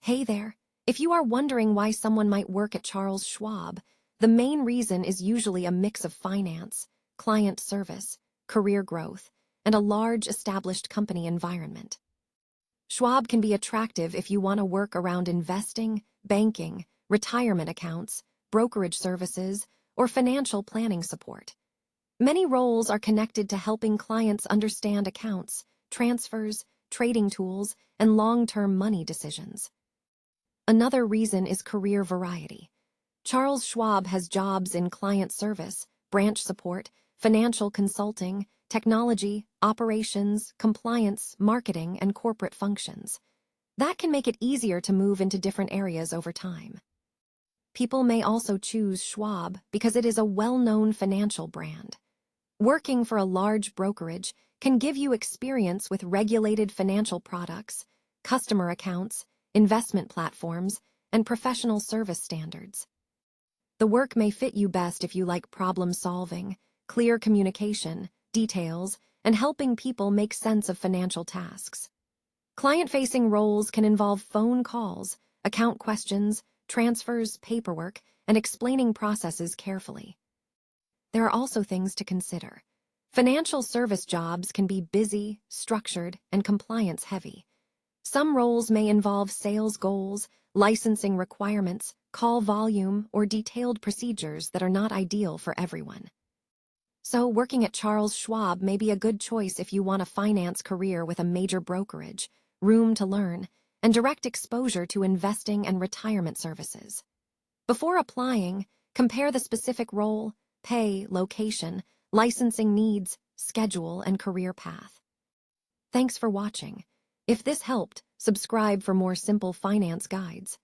Hey there. If you are wondering why someone might work at Charles Schwab, the main reason is usually a mix of finance, client service, career growth, and a large established company environment. Schwab can be attractive if you want to work around investing, banking, retirement accounts, brokerage services, or financial planning support. Many roles are connected to helping clients understand accounts, transfers, trading tools, and long-term money decisions. Another reason is career variety. Charles Schwab has jobs in client service, branch support, financial consulting, technology, operations, compliance, marketing, and corporate functions. That can make it easier to move into different areas over time. People may also choose Schwab because it is a well-known financial brand. Working for a large brokerage can give you experience with regulated financial products, customer accounts, investment platforms, and professional service standards. The work may fit you best if you like problem solving, clear communication, details, and helping people make sense of financial tasks. Client-facing roles can involve phone calls, account questions, transfers, paperwork, and explaining processes carefully. There are also things to consider. Financial service jobs can be busy, structured, and compliance-heavy. Some roles may involve sales goals, licensing requirements, call volume, or detailed procedures that are not ideal for everyone. So, working at Charles Schwab may be a good choice if you want a finance career with a major brokerage, room to learn, and direct exposure to investing and retirement services. Before applying, compare the specific role, pay, location, licensing needs, schedule, and career path. Thanks for watching. If this helped, subscribe for more simple finance guides.